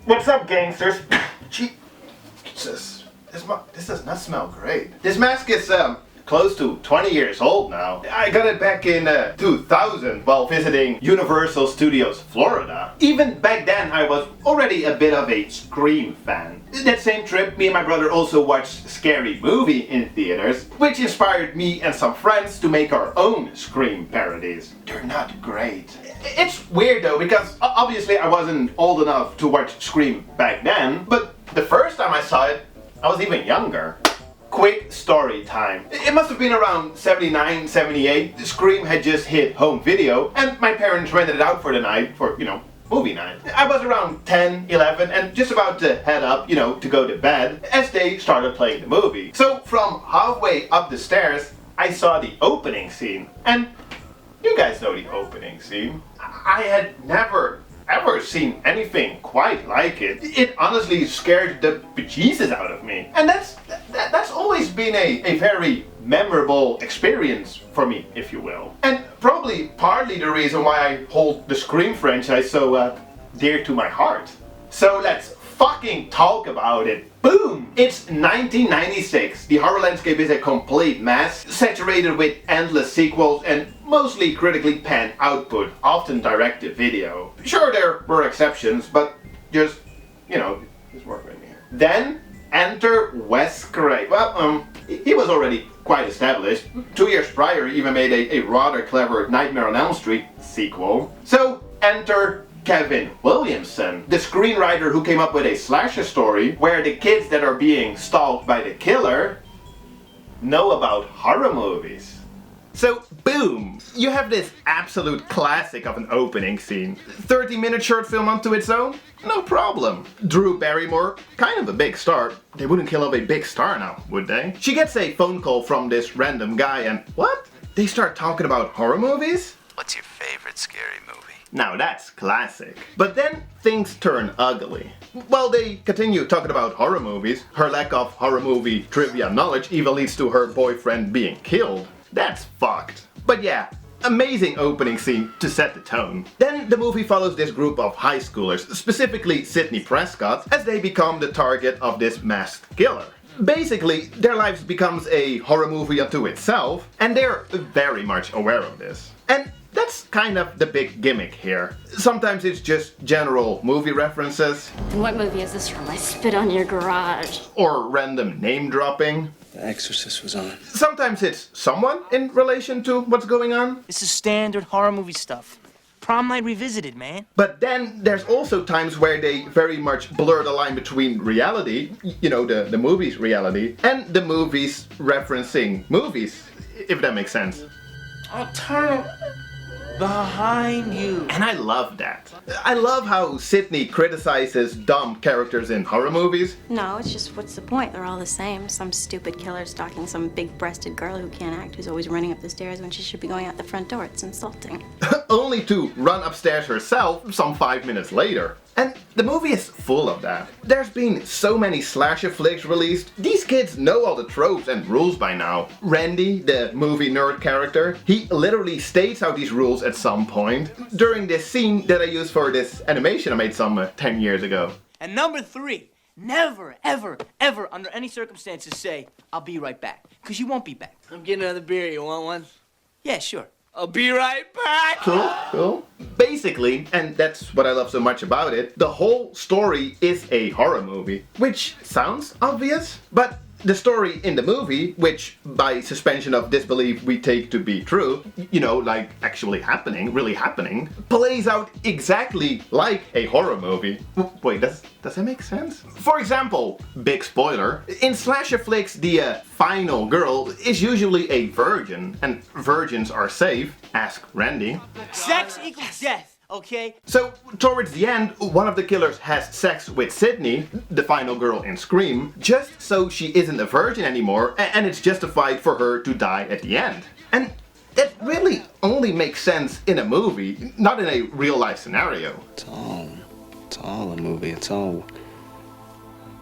What's up, gangsters? Jesus, this does not smell great. This mask is close to 20 years old now. I got it back in 2000 while visiting Universal Studios Florida. Even back then I was already a bit of a Scream fan. That same trip, me and my brother also watched Scary Movie in theaters, which inspired me and some friends to make our own Scream parodies. They're not great. It's weird though, because obviously I wasn't old enough to watch Scream back then, but the first time I saw it, I was even younger. Quick story time. It must have been around 79, 78. Scream had just hit home video and my parents rented it out for the night for, movie night. I was around 10, 11 and just about to head up, to go to bed as they started playing the movie. So from halfway up the stairs, I saw the opening scene. And you guys know the opening scene. I had never ever seen anything quite like it. It honestly scared the bejesus out of me. And that's always been a very memorable experience for me, if you will. And probably partly the reason why I hold the Scream franchise so dear to my heart. So let's fucking talk about it. Boom! It's 1996. The horror landscape is a complete mess, saturated with endless sequels and mostly critically panned output, often direct-to-video. Sure, there were exceptions, but just work with me here. Then enter Wes Craven. Well, he was already quite established. 2 years prior, he even made a rather clever Nightmare on Elm Street sequel. So enter Kevin Williamson, the screenwriter who came up with a slasher story where the kids that are being stalked by the killer know about horror movies. So boom, you have this absolute classic of an opening scene. 30-minute short film unto its own? No problem. Drew Barrymore, kind of a big star. They wouldn't kill off a big star now, would they? She gets a phone call from this random guy and what? They start talking about horror movies? What's your favorite scary movie? Now that's classic. But then things turn ugly. While they continue talking about horror movies, her lack of horror movie trivia knowledge even leads to her boyfriend being killed. That's fucked. But yeah, amazing opening scene to set the tone. Then the movie follows this group of high schoolers, specifically Sidney Prescott, as they become the target of this masked killer. Basically, their lives becomes a horror movie unto itself, and they're very much aware of this. And that's kind of the big gimmick here. Sometimes it's just general movie references. And what movie is this from? I spit on your garage. Or random name dropping. The Exorcist was on. Sometimes it's someone in relation to what's going on. This is standard horror movie stuff. Prom Night Revisited, man. But then there's also times where they very much blur the line between reality, the movie's reality, and the movies referencing movies, if that makes sense. I'll turn behind you. And I love that. I love how Sidney criticizes dumb characters in horror movies. No, it's just what's the point? They're all the same. Some stupid killer stalking some big-breasted girl who can't act, who's always running up the stairs when she should be going out the front door. It's insulting. Only to run upstairs herself some 5 minutes later. And the movie is full of that. There's been so many slasher flicks released. These kids know all the tropes and rules by now. Randy, the movie nerd character, he literally states out these rules at some point during this scene that I used for this animation I made some 10 years ago. And number 3, never, ever, ever, under any circumstances say, I'll be right back. Because you won't be back. I'm getting another beer. You want one? Yeah, sure. I'll be right back. Cool. Basically, and that's what I love so much about it, the whole story is a horror movie. Which sounds obvious, but the story in the movie, which by suspension of disbelief we take to be true, like actually happening, really happening, plays out exactly like a horror movie. Wait, does that make sense? For example, big spoiler, in slasher flicks the final girl is usually a virgin, and virgins are safe, ask Randy. Sex equals death. Okay? So, towards the end, one of the killers has sex with Sidney, the final girl in Scream, just so she isn't a virgin anymore, and it's justified for her to die at the end. And that really only makes sense in a movie, not in a real-life scenario. It's all a movie. It's all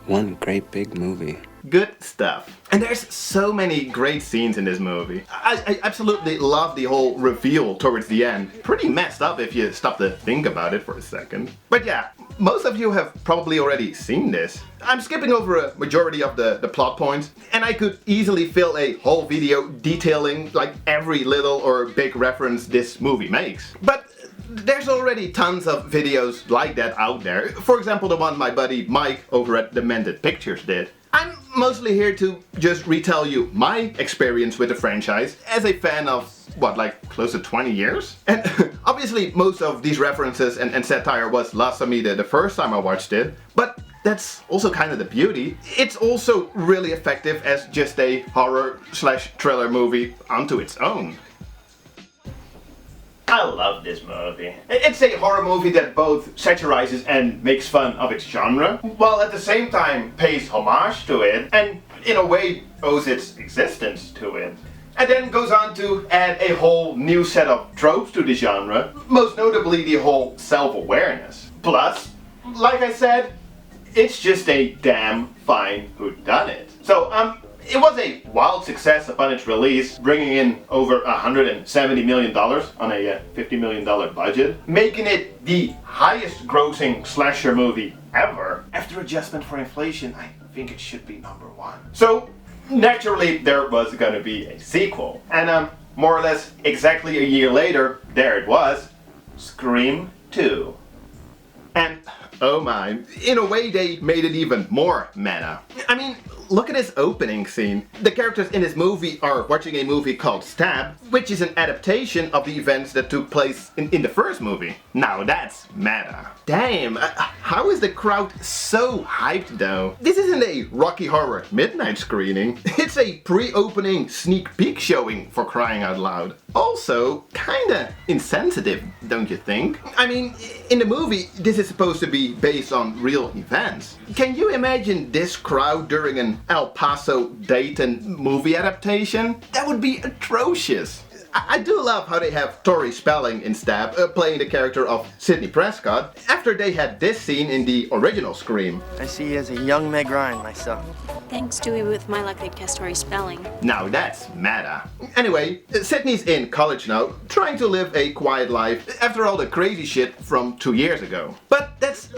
one great big movie. Good stuff. And there's so many great scenes in this movie. I absolutely love the whole reveal towards the end. Pretty messed up if you stop to think about it for a second. But yeah, most of you have probably already seen this. I'm skipping over a majority of the plot points, and I could easily fill a whole video detailing like every little or big reference this movie makes. But there's already tons of videos like that out there. For example, the one my buddy Mike over at Demented Pictures did. I'm mostly here to just retell you my experience with the franchise as a fan of, what, like close to 20 years? And obviously most of these references and satire was lost on me the first time I watched it, but that's also kind of the beauty. It's also really effective as just a horror/thriller movie unto its own. I love this movie. It's a horror movie that both satirizes and makes fun of its genre, while at the same time pays homage to it and in a way owes its existence to it. And then goes on to add a whole new set of tropes to the genre, most notably the whole self-awareness. Plus, like I said, it's just a damn fine whodunit. So, it was a wild success upon its release, bringing in over $170 million on a $50 million budget, making it the highest grossing slasher movie ever. After adjustment for inflation, I think it should be #1. So, naturally, there was gonna be a sequel. And more or less exactly a year later, there it was, Scream 2. And oh my, in a way they made it even more meta. I mean, look at this opening scene. The characters in this movie are watching a movie called Stab, which is an adaptation of the events that took place in the first movie. Now that's meta. Damn, how is the crowd so hyped though? This isn't a Rocky Horror midnight screening. It's a pre-opening sneak peek showing, for crying out loud. Also, kinda insensitive, don't you think? I mean, in the movie, this is supposed to be based on real events. Can you imagine this crowd during an El Paso, Dayton movie adaptation? That would be atrocious. I do love how they have Tori Spelling in Stab playing the character of Sidney Prescott after they had this scene in the original Scream. I see you as a young Meg Ryan myself. Thanks, Dewey. With my luck, they'd cast Tori Spelling. Now that's meta. Anyway, Sydney's in college now, trying to live a quiet life after all the crazy shit from 2 years ago. But that's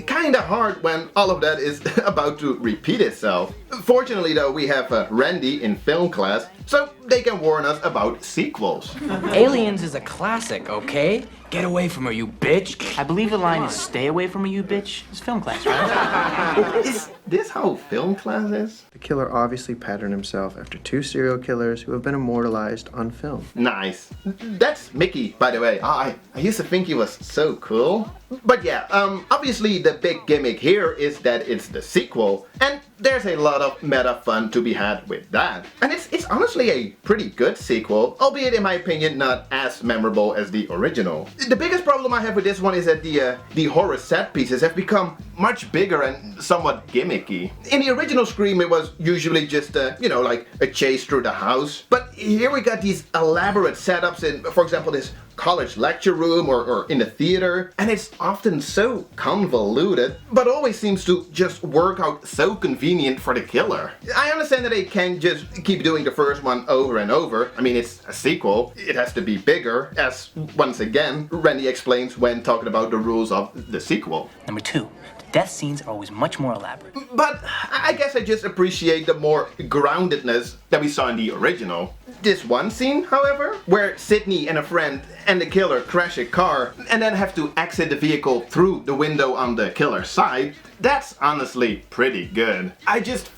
kinda hard when all of that is about to repeat itself. Fortunately though, we have Randy in film class, so they can warn us about sequels. Aliens is a classic, okay? Get away from her, you bitch. I believe the line is stay away from her, you bitch. It's film class, right? Is this how film class is? The killer obviously patterned himself after 2 serial killers who have been immortalized on film. Nice. That's Mickey, by the way. I used to think he was so cool. But yeah, obviously the big gimmick here is that it's the sequel, and there's a lot of meta fun to be had with that. And it's honestly a pretty good sequel, albeit in my opinion not as memorable as the original. The biggest problem I have with this one is that the horror set pieces have become much bigger and somewhat gimmicky. In the original Scream it was usually just you know, like a chase through the house, but here we got these elaborate setups in, for example, this college lecture room or in the theater, and it's often so convoluted, but always seems to just work out so convenient for the killer. I understand that they can't just keep doing the first one over and over. I mean, it's a sequel, it has to be bigger, as once again, Randy explains when talking about the rules of the sequel. Number 2, the death scenes are always much more elaborate. But I guess I just appreciate the more groundedness that we saw in the original. This one scene, however, where Sidney and a friend and the killer crash a car and then have to exit the vehicle through the window on the killer's side, that's honestly pretty good. I just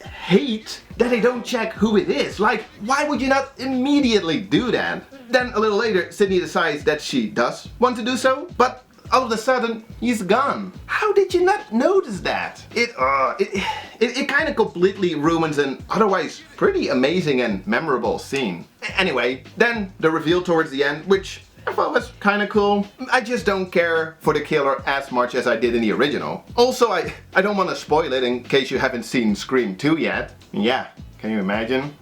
hate that they don't check who it is. Like, why would you not immediately do that? Then a little later, Sidney decides that she does want to do so, but all of a sudden, he's gone. How did you not notice that? It kind of completely ruins an otherwise pretty amazing and memorable scene. Anyway, then the reveal towards the end, which I thought was kind of cool. I just don't care for the killer as much as I did in the original. Also, I don't want to spoil it in case you haven't seen Scream 2 yet. Yeah, can you imagine?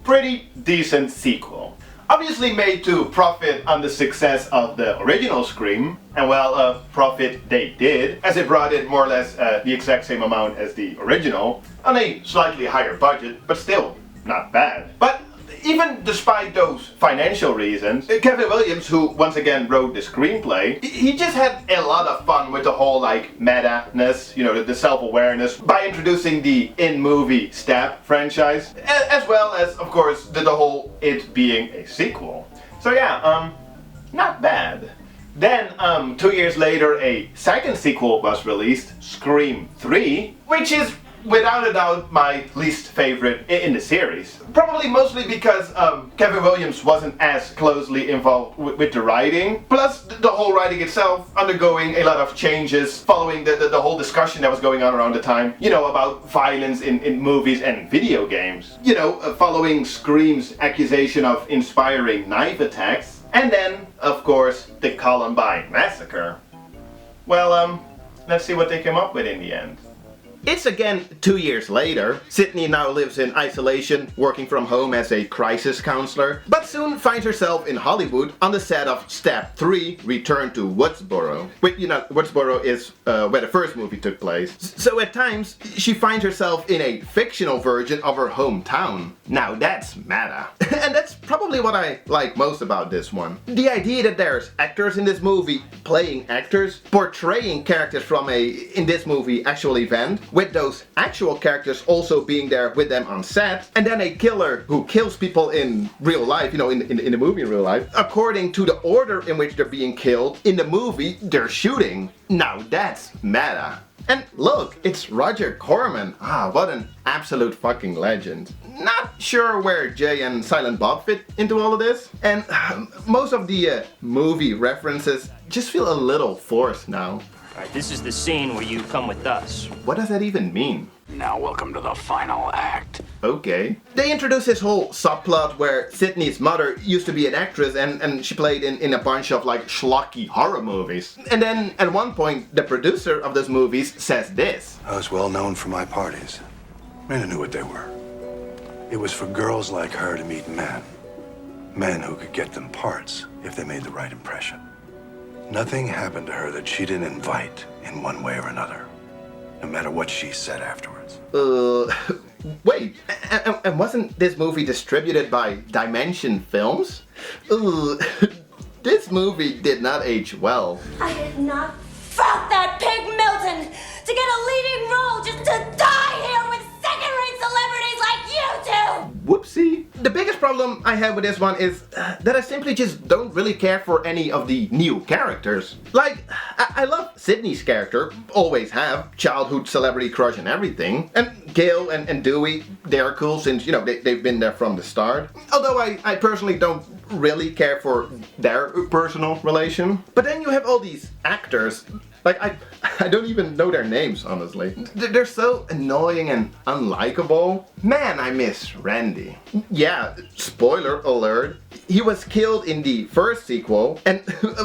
Pretty decent sequel. Obviously made to profit on the success of the original Scream, and well, profit they did, as it brought in more or less the exact same amount as the original, on a slightly higher budget, but still not bad. But even despite those financial reasons, Kevin Williams, who once again wrote the screenplay, he just had a lot of fun with the whole like meta-ness, you know, the self-awareness, by introducing the in-movie Stab franchise, as well as, of course, the whole it being a sequel. So yeah, not bad. Then, 2 years later, a second sequel was released, Scream 3, which is without a doubt my least favorite in the series. Probably mostly because Kevin Williams wasn't as closely involved with the writing, plus the whole writing itself undergoing a lot of changes following the whole discussion that was going on around the time, you know, about violence in movies and video games. You know, following Scream's accusation of inspiring knife attacks. And then, of course, the Columbine massacre. Well, let's see what they came up with in the end. It's again 2 years later. Sydney now lives in isolation, working from home as a crisis counselor, but soon finds herself in Hollywood on the set of Stab 3, Return to Woodsboro. Which, you know, Woodsboro is where the first movie took place. So at times, she finds herself in a fictional version of her hometown. Now that's meta. And that's probably what I like most about this one. The idea that there's actors in this movie playing actors, portraying characters from a, in this movie, actual event, with those actual characters also being there with them on set, and then a killer who kills people in real life, you know, in the movie in real life, according to the order in which they're being killed. In the movie, they're shooting. Now that's meta. And look, it's Roger Corman. Ah, what an absolute fucking legend. Not sure where Jay and Silent Bob fit into all of this. And most of the movie references just feel a little forced now. Alright, this is the scene where you come with us. What does that even mean? Now welcome to the final act. Okay. They introduce this whole subplot where Sydney's mother used to be an actress and she played in a bunch of like schlocky horror movies. And then at one point the producer of those movies says this. I was well known for my parties. Men who knew what they were. It was for girls like her to meet men. Men who could get them parts if they made the right impression. Nothing happened to her that she didn't invite in one way or another, no matter what she said afterwards. Wait, and wasn't this movie distributed by Dimension Films? This movie did not age well. I did not fuck that pig Milton to get a leading role just to die here with second-rate celebrities like you two! Whoopsie. The biggest problem I have with this one is that I simply just don't really care for any of the new characters. Like, I love Sydney's character, always have, childhood celebrity crush and everything. And Gail and Dewey, they're cool since, you know, they've been there from the start. Although I personally don't really care for their personal relation. But then you have all these actors. Like, I don't even know their names, honestly. They're so annoying and unlikable. Man, I miss Randy. Yeah, spoiler alert. He was killed in the first sequel, and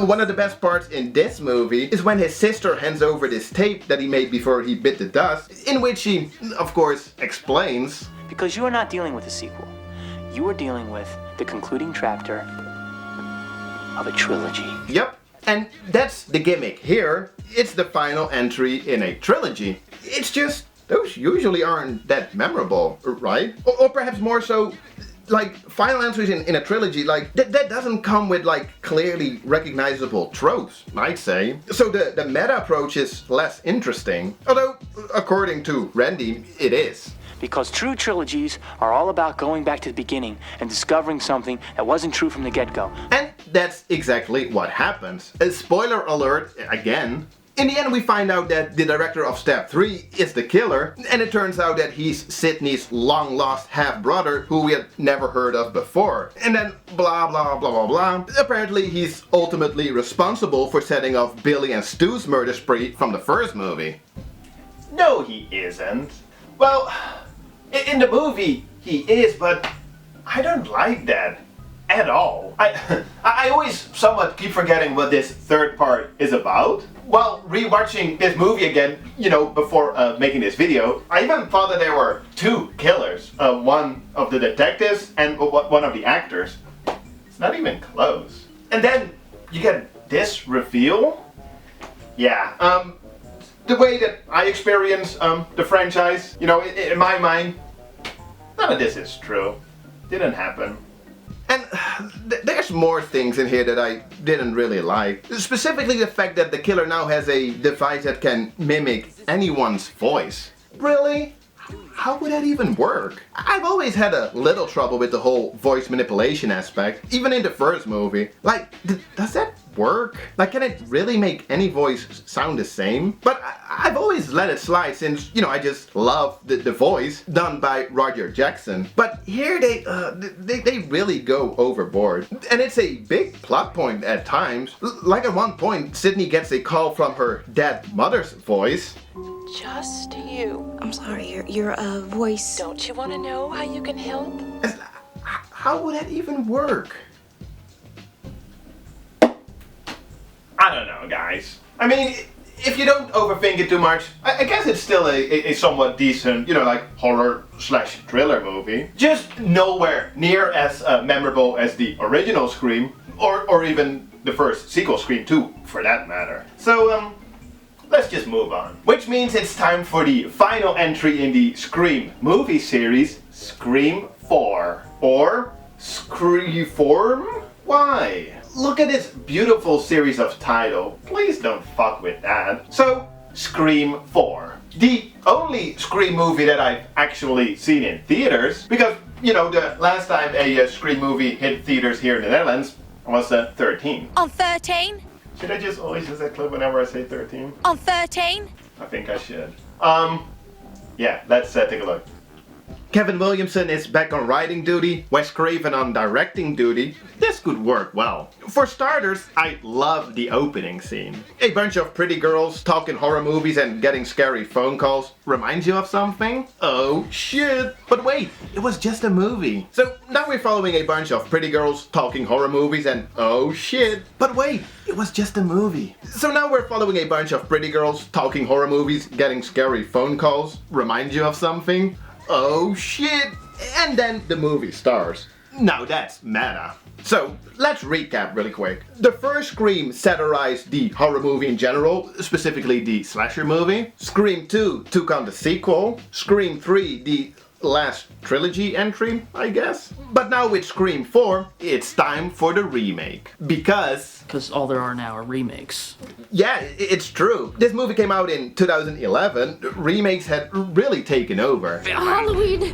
one of the best parts in this movie is when his sister hands over this tape that he made before he bit the dust, in which he, of course, explains. Because you are not dealing with a sequel. You are dealing with the concluding chapter of a trilogy. Yep. And that's the gimmick here. It's the final entry in a trilogy. It's just, those usually aren't that memorable, right? Or perhaps more so, like, final entries in a trilogy, like, that doesn't come with, like, clearly recognizable tropes, I'd say. So the meta approach is less interesting. Although, according to Randy, it is. Because true trilogies are all about going back to the beginning and discovering something that wasn't true from the get-go. And that's exactly what happens. A spoiler alert, again. In the end we find out that the director of Stab 3 is the killer, and it turns out that he's Sydney's long-lost half-brother who we had never heard of before. And then blah blah blah blah blah. Apparently he's ultimately responsible for setting off Billy and Stu's murder spree from the first movie. No, he isn't. Well, in the movie he is, but I don't like that at all. I always somewhat keep forgetting what this third part is about. While rewatching this movie again, you know, before making this video, I even thought that there were two killers. One of the detectives and one of the actors. It's not even close. And then you get this reveal. Yeah, the way that I experience the franchise, you know, in my mind, none of this is true. Didn't happen. And there's more things in here that I didn't really like. Specifically the fact that the killer now has a device that can mimic anyone's voice. Really? How would that even work? I've always had a little trouble with the whole voice manipulation aspect, even in the first movie. Like, does that work? Like, can it really make any voice sound the same? But I've always let it slide since, you know, I just love the voice done by Roger Jackson. But here they really go overboard. And it's a big plot point at times. Like at one point, Sydney gets a call from her dead mother's voice. Just you. I'm sorry, your voice. Don't you want to know how you can help? How would that even work? I don't know, guys. I mean, if you don't overthink it too much, I guess it's still a somewhat decent, you know, like horror/thriller movie. Just nowhere near as memorable as the original Scream, or even the first sequel, Scream 2, for that matter. So, let's just move on. Which means it's time for the final entry in the Scream movie series, Scream 4. Or Scream-form? Why? Look at this beautiful series of title. Please don't fuck with that. So, Scream 4. The only Scream movie that I've actually seen in theaters, because, you know, the last time a Scream movie hit theaters here in the Netherlands was 13. On 13? Should I just always use that clip whenever I say 13? On 13? I think I should. Yeah, let's take a look. Kevin Williamson is back on writing duty, Wes Craven on directing duty. This could work well. For starters, I love the opening scene. A bunch of pretty girls talking horror movies and getting scary phone calls. Reminds you of something? Oh shit! But wait, it was just a movie. So now we're following a bunch of pretty girls talking horror movies and oh shit! But wait, it was just a movie. So now we're following a bunch of pretty girls talking horror movies, getting scary phone calls. Reminds you of something? Oh shit! And then the movie starts. Now that's meta. So, let's recap really quick. The first Scream satirized the horror movie in general, specifically the slasher movie. Scream 2 took on the sequel. Scream 3, the last trilogy entry, I guess. But now with Scream 4, it's time for the remake. Because all there are now are remakes. Yeah, it's true. This movie came out in 2011. Remakes had really taken over. Halloween,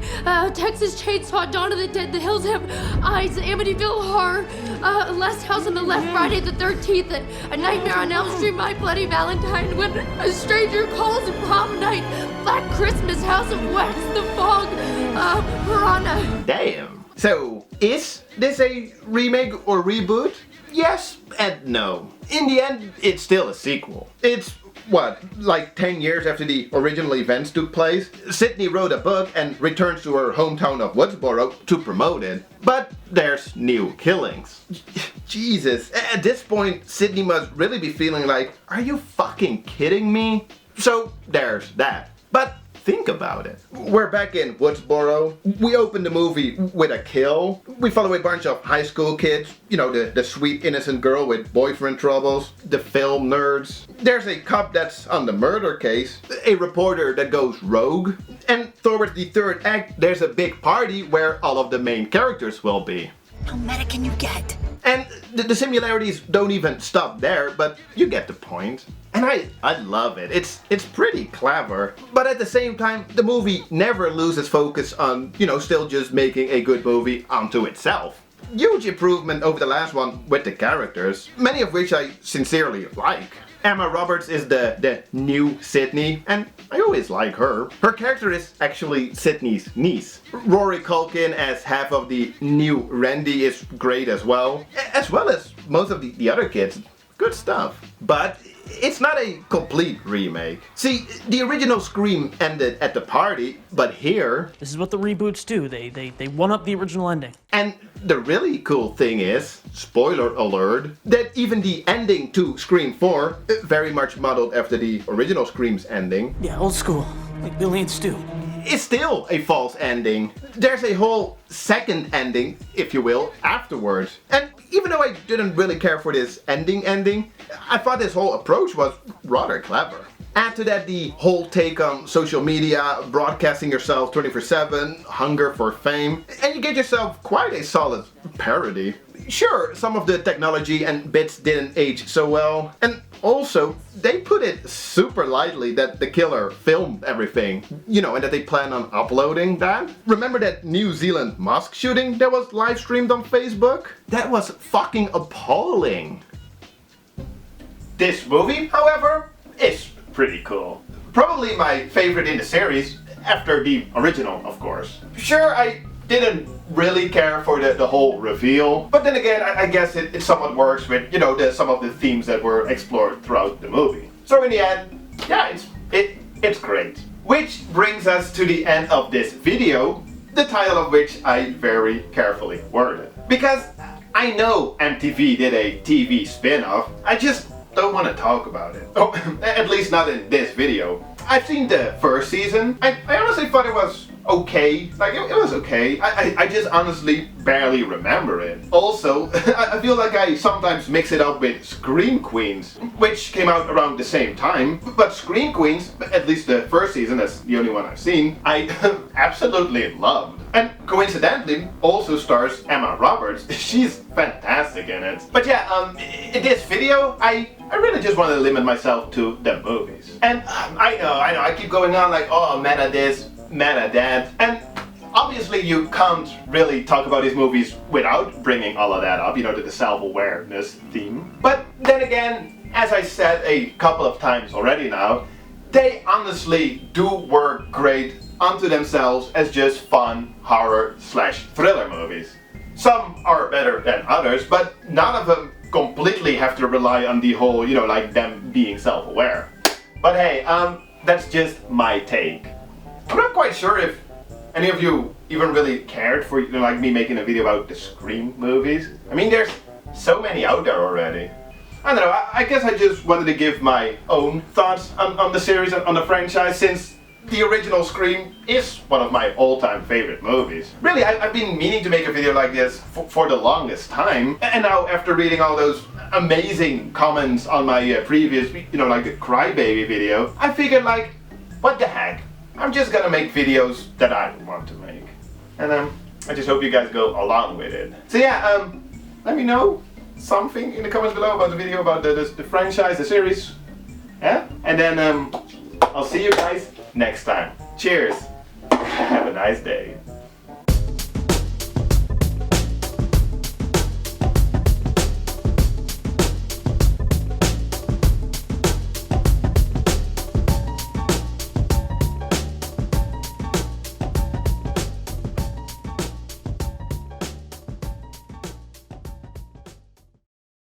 Texas Chainsaw, Dawn of the Dead, The Hills Have Eyes, Amityville Horror, Last House on the Left, Friday the 13th, A Nightmare on Elm Street, My Bloody Valentine, When a Stranger Calls, Prom Night, Black Christmas, House of Wax, The Fog, Piranha. Damn. So, is this a remake or reboot? Yes and no. In the end, it's still a sequel. It's, what, like 10 years after the original events took place? Sydney wrote a book and returns to her hometown of Woodsboro to promote it. But there's new killings. Jesus, at this point, Sydney must really be feeling like, are you fucking kidding me? So, there's that. But think about it. We're back in Woodsboro. We open the movie with a kill. We follow a bunch of high school kids. You know, the sweet innocent girl with boyfriend troubles. The film nerds. There's a cop that's on the murder case. A reporter that goes rogue. And towards the third act, there's a big party where all of the main characters will be. How meta can you get? And the similarities don't even stop there, but you get the point. And I love it. It's pretty clever. But at the same time, the movie never loses focus on, you know, still just making a good movie unto itself. Huge improvement over the last one with the characters, many of which I sincerely like. Emma Roberts is the new Sydney, and I always like her. Her character is actually Sydney's niece. Rory Culkin as half of the new Randy is great as well as most of the other kids. Good stuff. But it's not a complete remake. See, the original Scream ended at the party, but here... This is what the reboots do. They one-up the original ending. And the really cool thing is, spoiler alert, that even the ending to Scream 4, very much modeled after the original Scream's ending... Yeah, old school, like Billy and Stu. It's still a false ending. There's a whole second ending, if you will, afterwards. And even though I didn't really care for this ending, I thought this whole approach was rather clever. Add to that the whole take on social media, broadcasting yourself 24/7, hunger for fame, and you get yourself quite a solid parody. Sure, some of the technology and bits didn't age so well, and also, they put it super lightly that the killer filmed everything, you know, and that they plan on uploading that. Remember that New Zealand mosque shooting that was live streamed on Facebook? That was fucking appalling. This movie, however, is pretty cool. Probably my favorite in the series, after the original, of course. Sure, I didn't really care for the whole reveal, but then again, I guess it somewhat works with, you know, some of the themes that were explored throughout the movie. So in the end, yeah, it's great. Which brings us to the end of this video, the title of which I very carefully worded. Because I know MTV did a TV spin-off, I just don't want to talk about it. Oh, at least not in this video. I've seen the first season. I honestly thought it was okay. Like, it was okay. I just honestly barely remember it. Also, I feel like I sometimes mix it up with Scream Queens, which came out around the same time. But Scream Queens, at least the first season, that's the only one I've seen, I absolutely loved. And coincidentally, also stars Emma Roberts. She's fantastic in it. But yeah, in this video, I really just want to limit myself to the movies. And I know, I keep going on like, oh, meta this, meta that. And obviously you can't really talk about these movies without bringing all of that up, you know, the self-awareness theme. But then again, as I said a couple of times already now, they honestly do work great onto themselves as just fun horror/thriller movies. Some are better than others, but none of them completely have to rely on the whole, you know, like them being self-aware. But hey, that's just my take. I'm not quite sure if any of you even really cared for, you know, like me making a video about the Scream movies. I mean, there's so many out there already. I don't know, I guess I just wanted to give my own thoughts on the series and on the franchise, since the original Scream is one of my all-time favorite movies. Really, I've been meaning to make a video like this for the longest time, and now after reading all those amazing comments on my previous, you know, like the Crybaby video, I figured like, what the heck, I'm just gonna make videos that I want to make. And I just hope you guys go along with it. So yeah, let me know something in the comments below about the video, about the franchise, the series. Yeah? And then I'll see you guys next time. Cheers. Have a nice day.